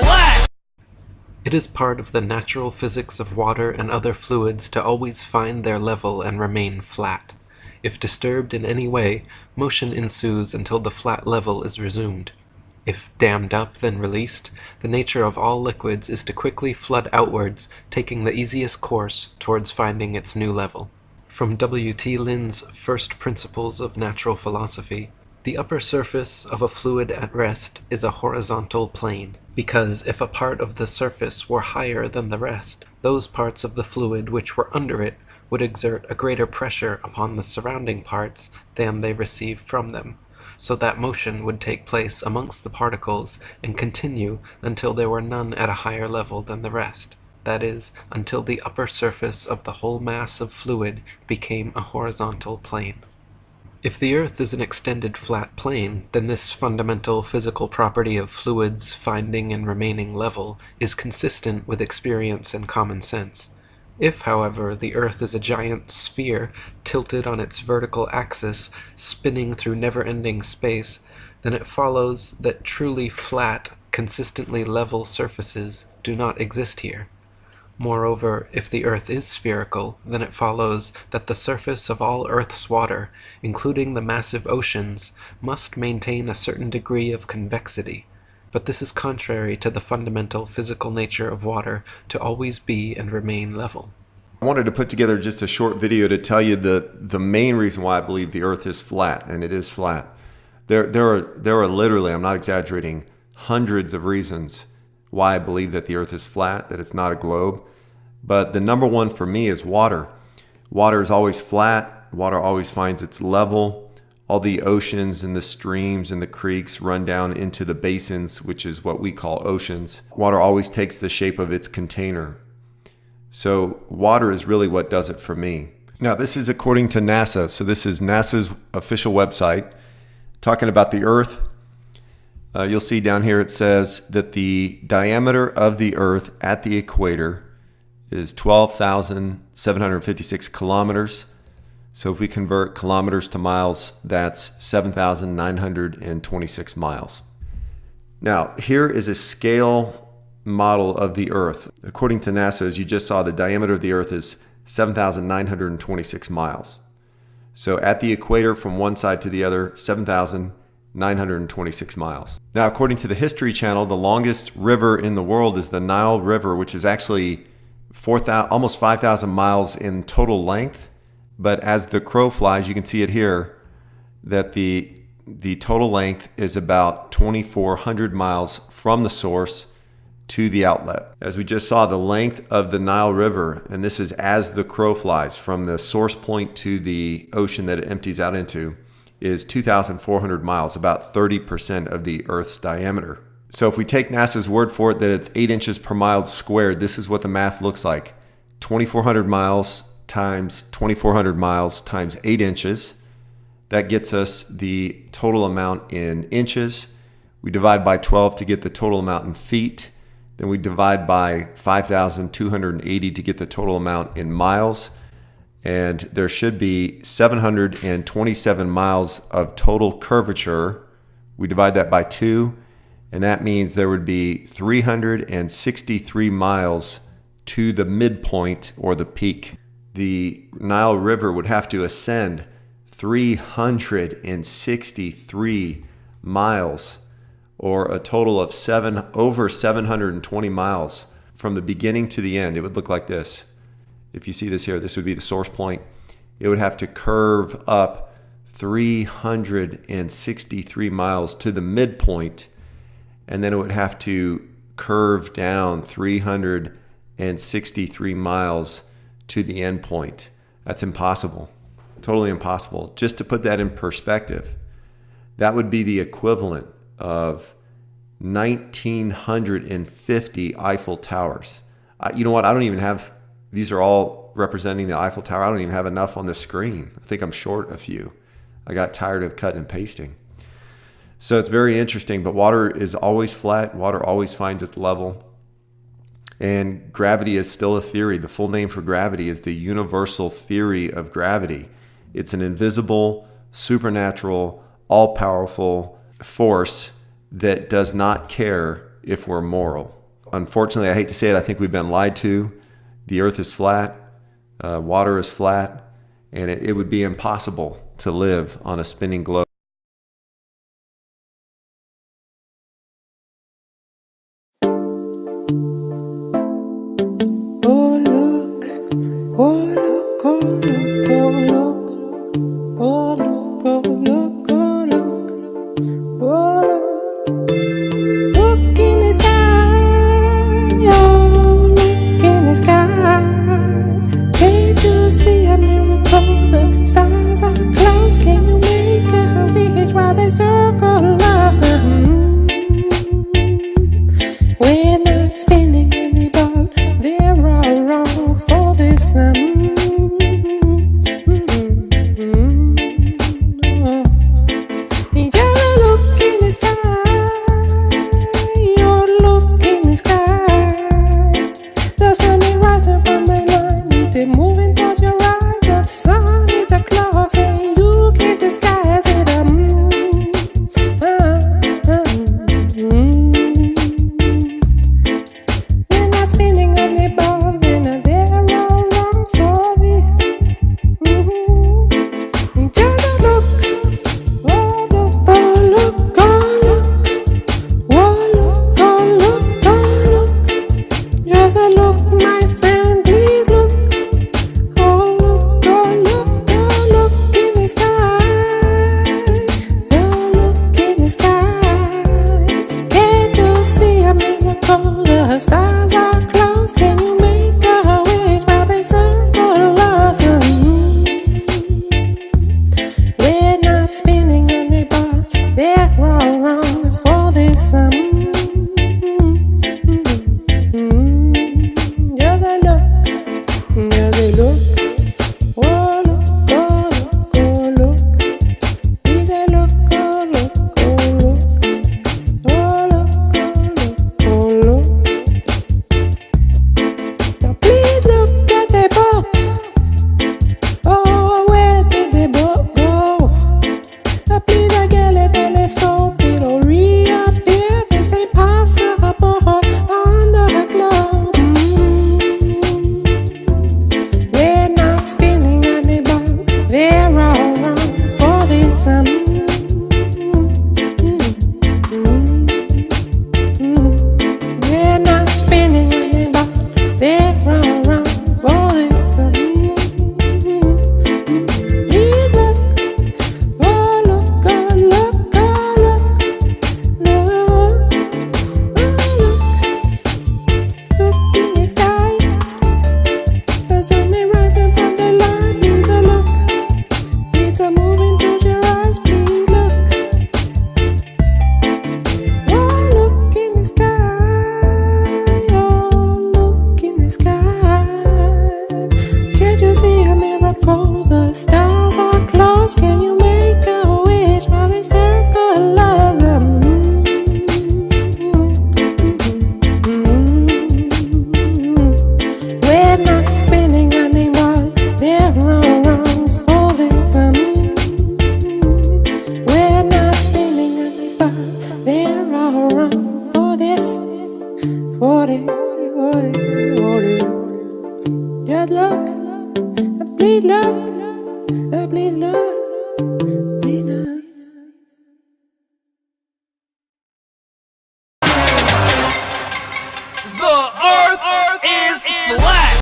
flat! It is part of the natural physics of water and other fluids to always find their level and remain flat. If disturbed in any way, motion ensues until the flat level is resumed. If dammed up, then released, the nature of all liquids is to quickly flood outwards, taking the easiest course towards finding its new level. From W.T. Lynn's First Principles of Natural Philosophy, the upper surface of a fluid at rest is a horizontal plane, because if a part of the surface were higher than the rest, those parts of the fluid which were under it would exert a greater pressure upon the surrounding parts than they receive from them, so that motion would take place amongst the particles and continue until there were none at a higher level than the rest, that is, until the upper surface of the whole mass of fluid became a horizontal plane. If the earth is an extended flat plane, then this fundamental physical property of fluids finding and remaining level is consistent with experience and common sense. If, however, the earth is a giant sphere tilted on its vertical axis, spinning through never-ending space, then it follows that truly flat, consistently level surfaces do not exist here. Moreover, if the earth is spherical, then it follows that the surface of all Earth's water, including the massive oceans, must maintain a certain degree of convexity. But this is contrary to the fundamental physical nature of water to always be and remain level. I wanted to put together just a short video to tell you the main reason why I believe the earth is flat, and it is flat. There are literally, I'm not exaggerating, hundreds of reasons why I believe that the earth is flat, that it's not a globe. But the number one for me is water. Water is always flat. Water always finds its level. All the oceans and the streams and the creeks run down into the basins, which is what we call oceans. Water always takes the shape of its container. So water is really what does it for me. Now, this is according to NASA. So this is NASA's official website talking about the earth. You'll see down here it says that the diameter of the earth at the equator is 12,756 kilometers. So if we convert kilometers to miles, that's 7,926 miles. Now, here is a scale model of the earth. According to NASA, as you just saw, the diameter of the earth is 7,926 miles. So at the equator from one side to the other, 7,926 miles. Now, according to the History Channel, the longest river in the world is the Nile River, which is actually almost 5,000 miles in total length. But as the crow flies, you can see it here, that the total length is about 2,400 miles from the source to the outlet. As we just saw, the length of the Nile River, and this is as the crow flies, from the source point to the ocean that it empties out into, is 2,400 miles, about 30% of the Earth's diameter. So if we take NASA's word for it that it's 8 inches per mile squared, this is what the math looks like. 2,400 miles times 2,400 miles times 8 inches. That gets us the total amount in inches. We divide by 12 to get the total amount in feet. Then we divide by 5,280 to get the total amount in miles. And there should be 727 miles of total curvature. We divide that by 2, and that means there would be 363 miles to the midpoint or the peak. The Nile River would have to ascend 363 miles, or a total of over 720 miles from the beginning to the end. It would look like this. If you see this here, this would be the source point. It would have to curve up 363 miles to the midpoint, and then it would have to curve down 363 miles to the end point. That's impossible. Totally impossible. Just to put that in perspective, that would be the equivalent of 1,950 Eiffel Towers. You know what? I don't even have, these are all representing the Eiffel Tower. I don't even have enough on the screen. I think I'm short a few. I got tired of cutting and pasting. So it's very interesting, but water is always flat. Water always finds its level. And gravity is still a theory. The full name for gravity is the universal theory of gravity. It's an invisible, supernatural, all-powerful force that does not care if we're moral. Unfortunately, I hate to say it, I think we've been lied to. The earth is flat, water is flat, and it would be impossible to live on a spinning globe. Oh look, oh look, oh look, oh look, oh look, oh look, oh look, oh look. Look in the sky, oh look in the sky. Can't you see a miracle? The stars are close. Can you make a wish while they circle us? We're not spinning any ball. They're all wrong for this. Just look in the sky. Oh, look in the sky. The sun is rising from the line. They're moving towards your eyes. The sun is a close and you can't disguise it. We're not spinning on the ball, and they're all wrong for this. Just look, oh look, oh look, oh look, oh look, oh look, oh look. Just look, my friend, please look. Oh look, oh look, oh look in the sky. Oh look in the sky. Can't you see a miracle? The stars are close. Can you make a wish while they circle us? We're not spinning on the ball. They're all wrong for this. Just a look. Oh look, oh look, oh look. Please a look, oh look, oh look. Oh look, oh look, oh look. Now please look at the boat. Oh, where did the boat go? Now please I get a telescope. It'll reappear. This ain't possible on the globe. We're not spinning on the ball. They're all wrong for this. We're not spinning on the ball. They're all wrong for this. Please look, oh look, oh look, oh look, look, look in the sky. The sun is rising from the line. Please look, it's a moving towards your eyes. Please look. Oh, look in the sky. Oh, look in the sky. Can't you see a miracle? The stars are close. Can you make a wish while they circle us? We're not spinning anymore. They're all wrong for this. We're not spinning anymore. They're all wrong for this. For this, for this, for this. Just look, please look, please look, please look. The earth is flat.